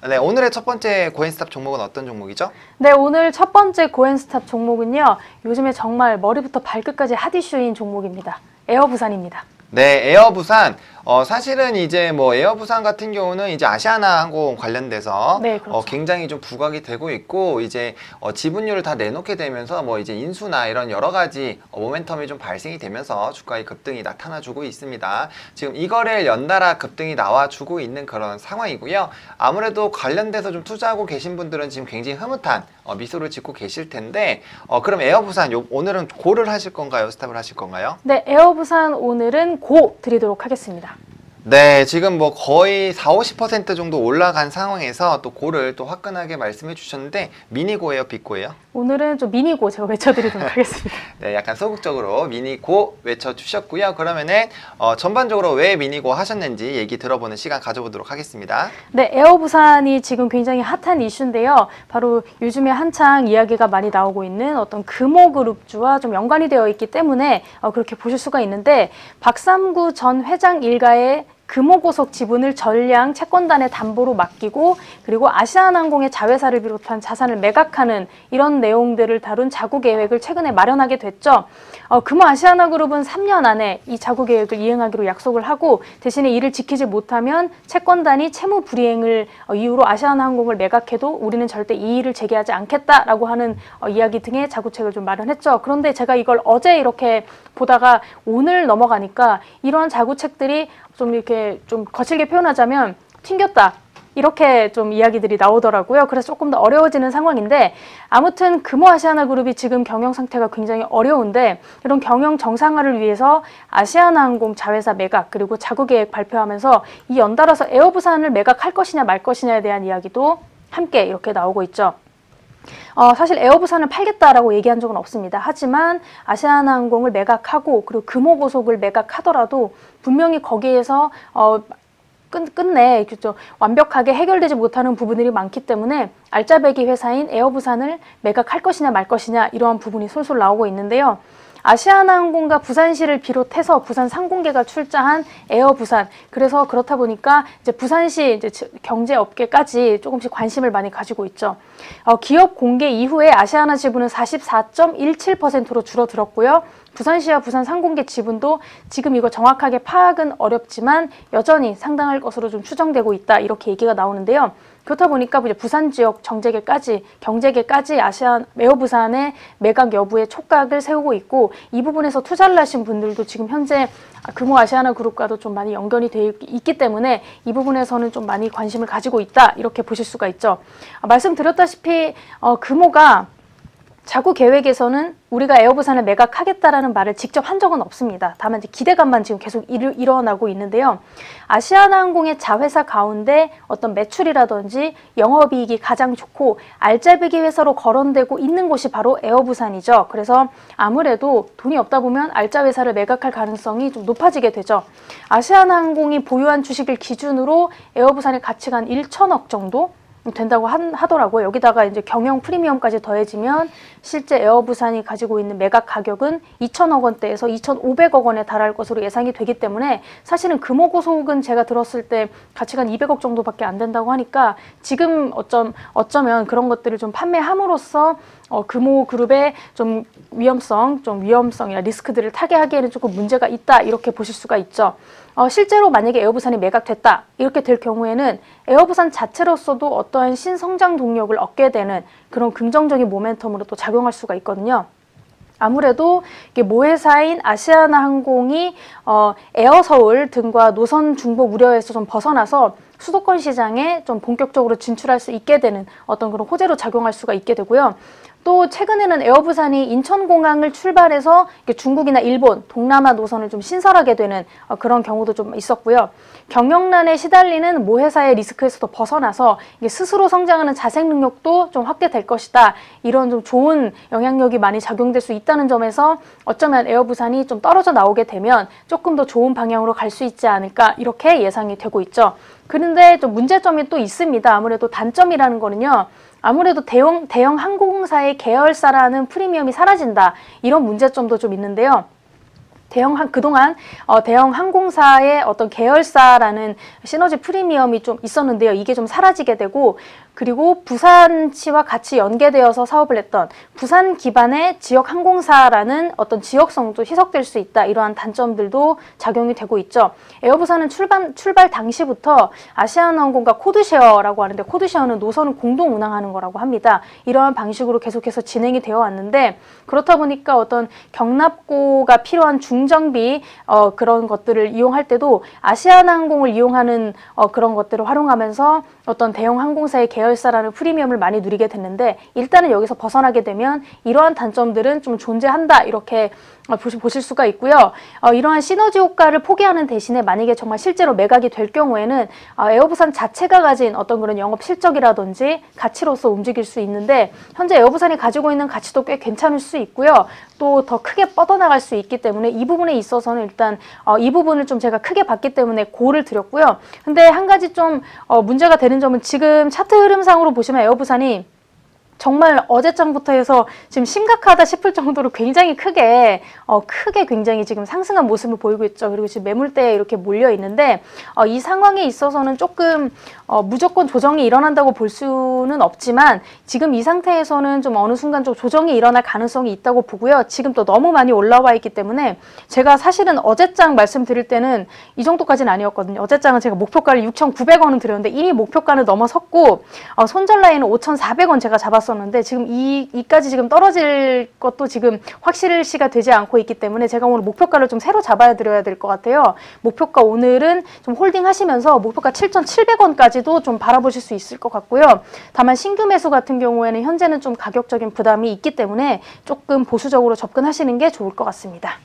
네, 오늘의 첫 번째 고엔스탑 종목은 어떤 종목이죠? 네, 오늘 첫 번째 고엔스탑 종목은요. 요즘에 정말 머리부터 발끝까지 핫 이슈인 종목입니다. 에어부산입니다. 네, 에어부산. 사실은 이제 뭐 에어부산 같은 경우는 이제 아시아나 항공 관련돼서 네, 그렇죠. 굉장히 좀 부각이 되고 있고 이제 지분율을 다 내놓게 되면서 뭐 이제 인수나 이런 여러 가지 모멘텀이 좀 발생이 되면서 주가의 급등이 나타나주고 있습니다. 지금 이거를 연달아 급등이 나와주고 있는 그런 상황이고요. 아무래도 관련돼서 좀 투자하고 계신 분들은 지금 굉장히 흐뭇한 미소를 짓고 계실 텐데 그럼 에어부산 오늘은 고를 하실 건가요? 스탑을 하실 건가요? 네, 에어부산 오늘은 고 드리도록 하겠습니다. 네, 지금 뭐 거의 40~50% 정도 올라간 상황에서 또 고를 또 화끈하게 말씀해 주셨는데 미니고예요, 빅고예요? 오늘은 좀 미니고 제가 외쳐드리도록 하겠습니다. 네, 약간 소극적으로 미니고 외쳐주셨고요. 그러면은 전반적으로 왜 미니고 하셨는지 얘기 들어보는 시간 가져보도록 하겠습니다. 네, 에어부산이 지금 굉장히 핫한 이슈인데요. 바로 요즘에 한창 이야기가 많이 나오고 있는 어떤 금호그룹주와 좀 연관이 되어 있기 때문에 그렇게 보실 수가 있는데 박삼구 전 회장 일가의 금호고속 지분을 전량 채권단의 담보로 맡기고 그리고 아시아나항공의 자회사를 비롯한 자산을 매각하는 이런 내용들을 다룬 자구 계획을 최근에 마련하게 됐죠. 금호 아시아나그룹은 3년 안에 이 자구 계획을 이행하기로 약속을 하고 대신에 이를 지키지 못하면 채권단이 채무 불이행을 이유로 아시아나항공을 매각해도 우리는 절대 이의를 제기하지 않겠다라고 하는 이야기 등의 자구책을 좀 마련했죠. 그런데 제가 이걸 어제 이렇게 보다가 오늘 넘어가니까 이러한 자구책들이 좀 이렇게 좀 거칠게 표현하자면 튕겼다. 이렇게 좀 이야기들이 나오더라고요. 그래서 조금 더 어려워지는 상황인데 아무튼 금호아시아나그룹이 지금 경영 상태가 굉장히 어려운데 이런 경영 정상화를 위해서 아시아나항공 자회사 매각 그리고 자구 계획 발표하면서 이 연달아서 에어부산을 매각할 것이냐 말 것이냐에 대한 이야기도 함께 이렇게 나오고 있죠. 사실 에어부산을 팔겠다라고 얘기한 적은 없습니다. 하지만 아시아나항공을 매각하고 그리고 금호고속을 매각하더라도 분명히 거기에서 끝내 완벽하게 해결되지 못하는 부분들이 많기 때문에 알짜배기 회사인 에어부산을 매각할 것이냐 말 것이냐 이러한 부분이 솔솔 나오고 있는데요. 아시아나항공과 부산시를 비롯해서 부산 상공계가 출자한 에어부산. 그래서 그렇다 보니까 이제 부산시 이제 경제업계까지 조금씩 관심을 많이 가지고 있죠. 기업 공개 이후에 아시아나 지분은 44.17%로 줄어들었고요. 부산시와 부산 상공계 지분도 지금 이거 정확하게 파악은 어렵지만 여전히 상당할 것으로 좀 추정되고 있다. 이렇게 얘기가 나오는데요. 그렇다 보니까 이제 부산 지역 정재계까지 경제계까지 에어부산의 매각 여부에 촉각을 세우고 있고 이 부분에서 투자를 하신 분들도 지금 현재 금호 아시아나그룹과도 좀 많이 연결이 되어 있기 때문에 이 부분에서는 좀 많이 관심을 가지고 있다 이렇게 보실 수가 있죠. 말씀드렸다시피 금호가 자구 계획에서는 우리가 에어부산을 매각하겠다라는 말을 직접 한 적은 없습니다. 다만 이제 기대감만 지금 계속 일어나고 있는데요. 아시아나항공의 자회사 가운데 어떤 매출이라든지 영업이익이 가장 좋고 알짜배기 회사로 거론되고 있는 곳이 바로 에어부산이죠. 그래서 아무래도 돈이 없다 보면 알짜 회사를 매각할 가능성이 좀 높아지게 되죠. 아시아나항공이 보유한 주식을 기준으로 에어부산의 가치가 한 1천억 정도 된다고 하더라고요. 여기다가 이제 경영 프리미엄까지 더해지면 실제 에어부산이 가지고 있는 매각 가격은 2천억 원대에서 2,500억 원에 달할 것으로 예상이 되기 때문에 사실은 금호고속은 제가 들었을 때 가치가 한 200억 정도밖에 안 된다고 하니까 지금 어쩌면 그런 것들을 좀 판매함으로써 금호그룹의 좀 위험성이나 리스크들을 타개하기에는 조금 문제가 있다 이렇게 보실 수가 있죠. 실제로 만약에 에어부산이 매각됐다 이렇게 될 경우에는 에어부산 자체로서도 어떠한 신성장 동력을 얻게 되는 그런 긍정적인 모멘텀으로 또 작용할 수가 있거든요. 아무래도 이게 모회사인 아시아나항공이 에어서울 등과 노선 중복 우려에서 좀 벗어나서 수도권 시장에 좀 본격적으로 진출할 수 있게 되는 어떤 그런 호재로 작용할 수가 있게 되고요. 또 최근에는 에어부산이 인천공항을 출발해서 중국이나 일본, 동남아 노선을 좀 신설하게 되는 그런 경우도 좀 있었고요. 경영난에 시달리는 모회사의 리스크에서도 벗어나서 스스로 성장하는 자생 능력도 좀 확대될 것이다. 이런 좀 좋은 영향력이 많이 작용될 수 있다는 점에서 어쩌면 에어부산이 좀 떨어져 나오게 되면 조금 더 좋은 방향으로 갈 수 있지 않을까 이렇게 예상이 되고 있죠. 그런데 좀 문제점이 또 있습니다. 아무래도 단점이라는 거는요. 아무래도 대형 항공사의 계열사라는 프리미엄이 사라진다. 이런 문제점도 좀 있는데요. 그동안 대형 항공사의 어떤 계열사라는 시너지 프리미엄이 좀 있었는데요. 이게 좀 사라지게 되고, 그리고 부산시와 같이 연계되어서 사업을 했던 부산 기반의 지역 항공사라는 어떤 지역성도 희석될 수 있다. 이러한 단점들도 작용이 되고 있죠. 에어부산은 출발 당시부터 아시아나항공과 코드쉐어라고 하는데, 코드쉐어는 노선을 공동 운항하는 거라고 합니다. 이러한 방식으로 계속해서 진행이 되어 왔는데, 그렇다 보니까 어떤 경납고가 필요한 중정비 그런 것들을 이용할 때도 아시아나항공을 이용하는 그런 것들을 활용하면서 어떤 대형 항공사의 계열사라는 프리미엄을 많이 누리게 됐는데, 일단은 여기서 벗어나게 되면 이러한 단점들은 좀 존재한다, 이렇게 보실 수가 있고요. 이러한 시너지 효과를 포기하는 대신에 만약에 정말 실제로 매각이 될 경우에는 에어부산 자체가 가진 어떤 그런 영업 실적이라든지 가치로서 움직일 수 있는데, 현재 에어부산이 가지고 있는 가치도 꽤 괜찮을 수 있고요. 또 더 크게 뻗어나갈 수 있기 때문에 이 부분에 있어서는 일단 이 부분을 좀 제가 크게 봤기 때문에 고를 드렸고요. 근데 한 가지 좀 문제가 되는 점은, 지금 차트 흐름상으로 보시면 에어부산이 정말 어제장부터 해서 지금 심각하다 싶을 정도로 굉장히 크게 굉장히 지금 상승한 모습을 보이고 있죠. 그리고 지금 매물대에 이렇게 몰려 있는데, 이 상황에 있어서는 조금 무조건 조정이 일어난다고 볼 수는 없지만, 지금 이 상태에서는 좀 어느 순간 좀 조정이 일어날 가능성이 있다고 보고요. 지금 또 너무 많이 올라와 있기 때문에, 제가 사실은 어제장 말씀드릴 때는 이 정도까지는 아니었거든요. 어제장은 제가 목표가를 6,900원은 드렸는데 이미 목표가는 넘어섰고, 손절 라인은 5,400원 제가 잡았었는데, 지금 이까지 지금 떨어질 것도 지금 확실시가 되지 않고 있기 때문에 제가 오늘 목표가를 좀 새로 잡아야 드려야 될 것 같아요. 목표가 오늘은 좀 홀딩 하시면서 목표가 7,700원까지도 좀 바라보실 수 있을 것 같고요. 다만 신규 매수 같은 경우에는 현재는 좀 가격적인 부담이 있기 때문에 조금 보수적으로 접근하시는 게 좋을 것 같습니다.